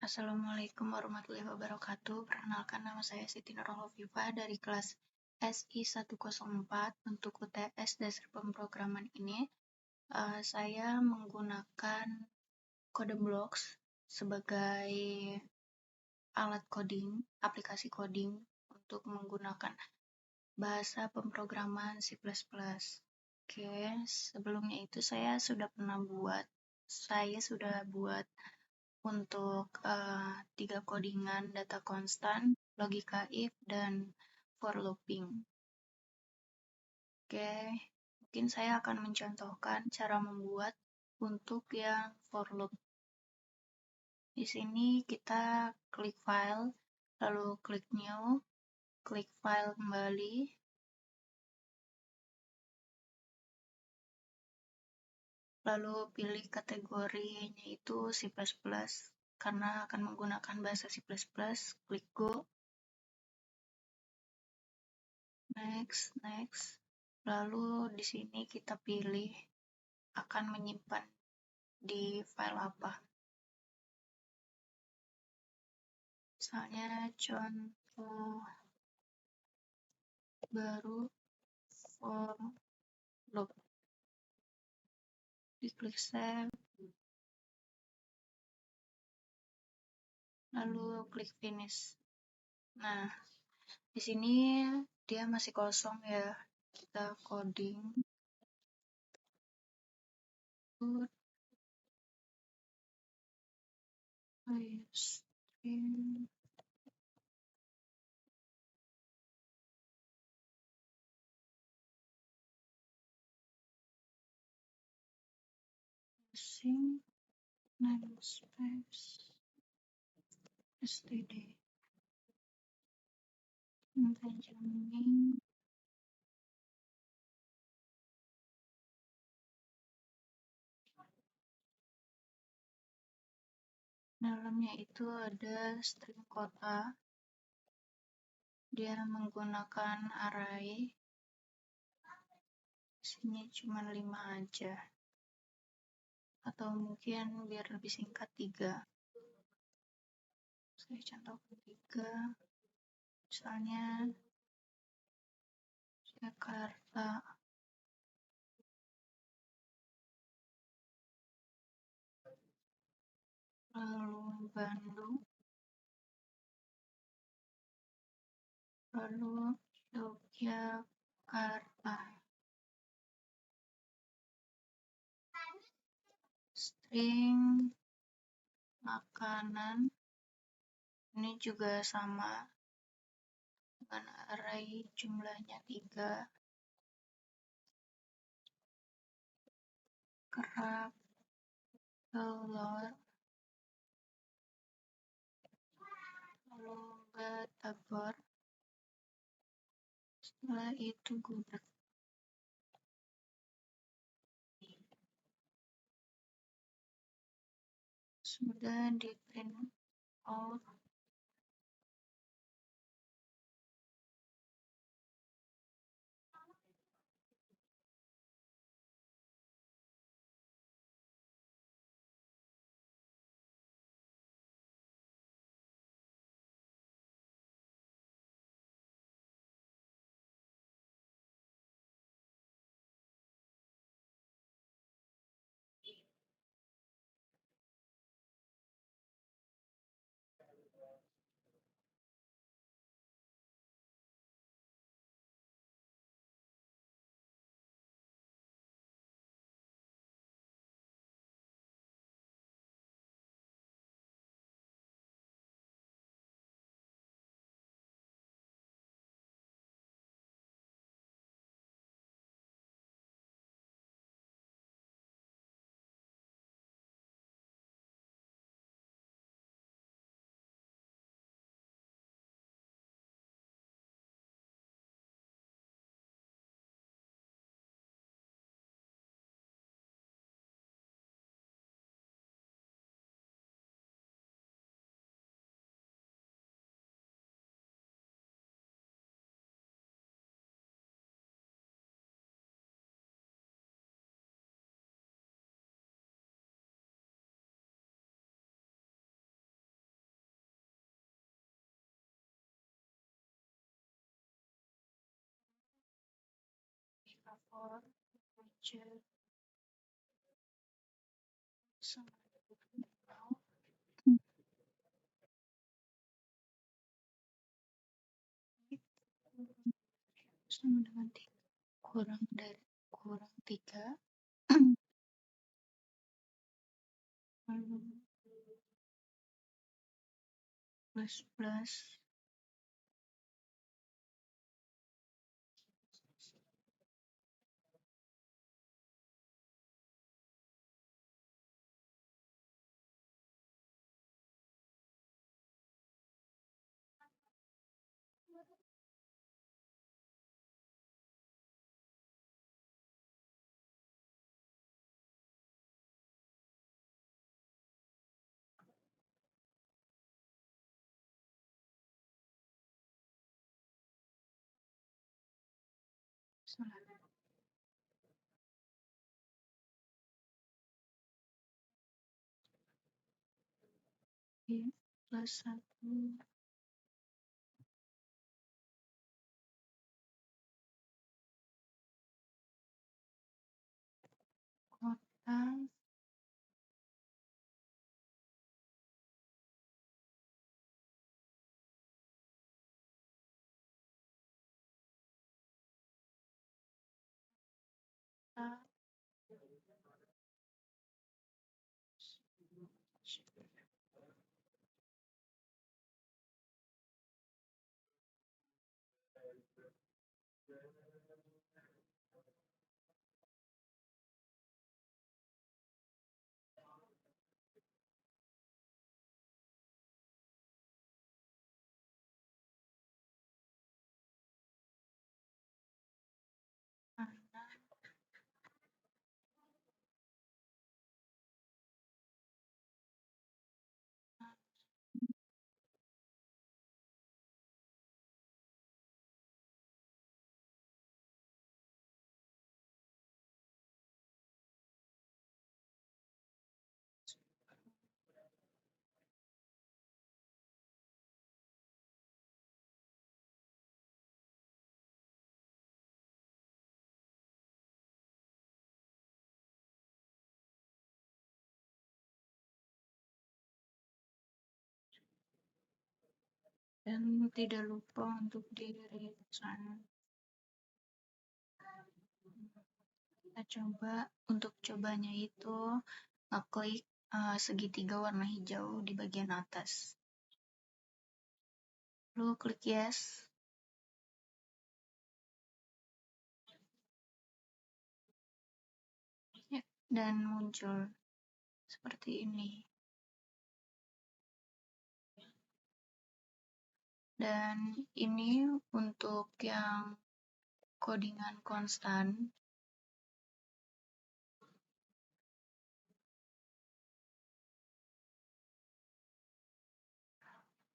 Assalamualaikum warahmatullahi wabarakatuh. Perkenalkan, nama saya Siti Nurul Hovifa dari kelas SI 104. Untuk UTS dasar pemrograman ini, saya menggunakan Code Blocks sebagai alat coding, aplikasi coding untuk menggunakan bahasa pemrograman C++. Oke, sebelumnya itu saya sudah buat untuk 3 codingan data konstan, logika if, dan for looping. Oke, mungkin saya akan mencontohkan cara membuat untuk yang for loop. Di sini kita klik file, lalu klik new, klik file kembali, lalu pilih kategorinya itu C++, karena akan menggunakan bahasa C++, klik go, next. Lalu di sini kita pilih akan menyimpan di file apa. Misalnya contoh baru for loop. Diklik save. Lalu klik finish. Nah, di sini dia masih kosong ya. Kita coding. String using namespace std jamming. Dalamnya itu ada string kota. Dia menggunakan array. Sini cuma 5 aja. Atau mungkin biar lebih singkat 3. Saya contohkan 3. Misalnya Jakarta. Lalu Bandung. Lalu Yogyakarta. String makanan ini juga sama dengan array jumlahnya 3. Kerak, telur, lalu batagor, setelah itu gudeg. Sudah di print out. or measure sama dengan kurang 3 lalu plus salah plus 1 kota mana dan tidak lupa untuk di sana. Kita coba untuk cobanya itu ngeklik segitiga warna hijau di bagian atas, lalu klik yes. Ya, dan muncul seperti ini. Dan ini untuk yang codingan konstan.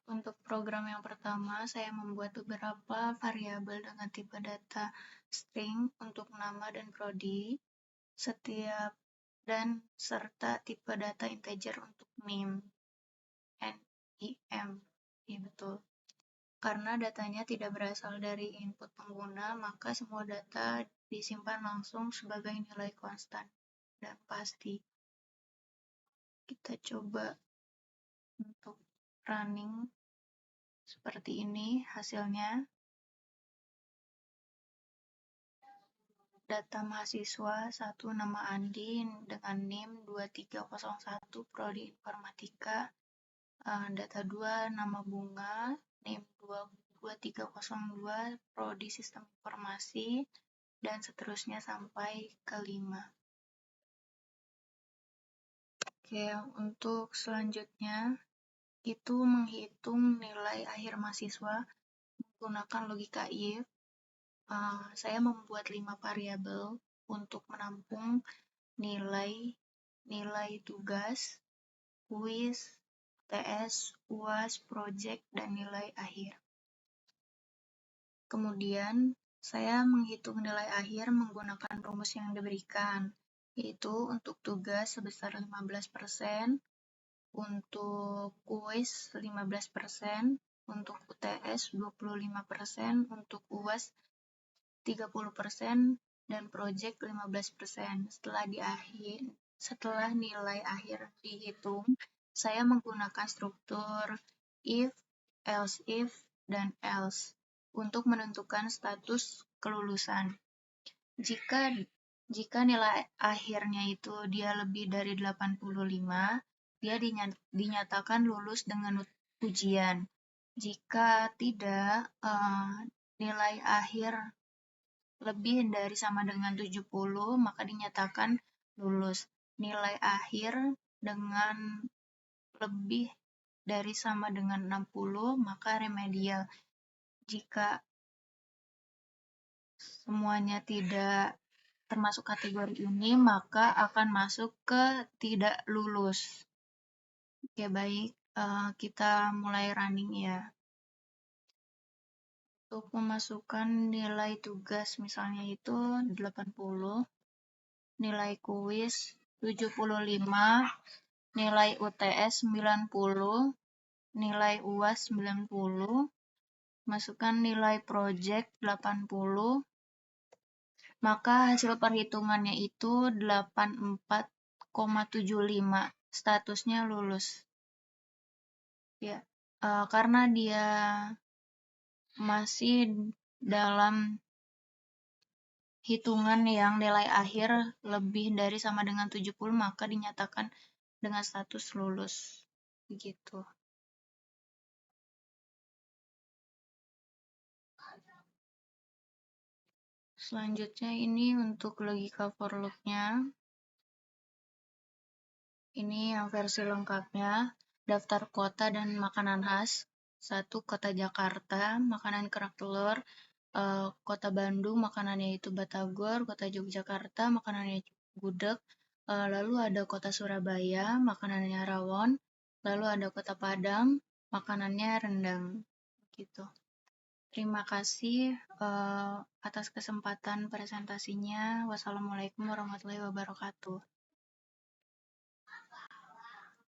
Untuk program yang pertama, saya membuat beberapa variabel dengan tipe data string untuk nama dan prodi, setiap dan serta tipe data integer untuk NIM. Iya betul. Karena datanya tidak berasal dari input pengguna, maka semua data disimpan langsung sebagai nilai konstan dan pasti. Kita coba untuk running seperti ini hasilnya. Data mahasiswa 1 nama Andi dengan NIM 2301 Prodi Informatika. Data 2 nama Bunga NIM 2302 Prodi Sistem Informasi, dan seterusnya sampai ke 5. Oke, untuk selanjutnya itu menghitung nilai akhir mahasiswa menggunakan logika if. Saya membuat 5 variabel untuk menampung nilai tugas, kuis, TS, UAS, project, dan nilai akhir. Kemudian, saya menghitung nilai akhir menggunakan rumus yang diberikan, yaitu untuk tugas sebesar 15%, untuk kuis 15%, untuk UTS 25%, untuk UAS 30%, dan project 15%. Setelah nilai akhir dihitung, saya menggunakan struktur if, else if, dan else untuk menentukan status kelulusan. Jika nilai akhirnya itu dia lebih dari 85, dia dinyatakan lulus dengan ujian. Jika tidak, nilai akhir lebih dari sama dengan 70, maka dinyatakan lulus. Nilai akhir dengan lebih dari sama dengan 60, maka remedial. Jika semuanya tidak termasuk kategori ini, maka akan masuk ke tidak lulus. Oke, baik. Kita mulai running ya. Untuk memasukkan nilai tugas misalnya itu 80, nilai kuis 75, nilai UTS 90, nilai UAS 90, masukkan nilai project 80, maka hasil perhitungannya itu 84,75, statusnya lulus. Ya, karena dia masih dalam hitungan yang nilai akhir lebih dari sama dengan 70, maka dinyatakan dengan status lulus. Begitu. Selanjutnya ini untuk logika for loop-nya. Ini yang versi lengkapnya. Daftar kota dan makanan khas. 1. Kota Jakarta, makanan kerak telur. Kota Bandung, makanannya itu batagor. Kota Yogyakarta, makanannya gudeg. Lalu ada kota Surabaya, makanannya rawon. Lalu ada kota Padang, makanannya rendang. Gitu. Terima kasih atas kesempatan presentasinya. Wassalamualaikum warahmatullahi wabarakatuh.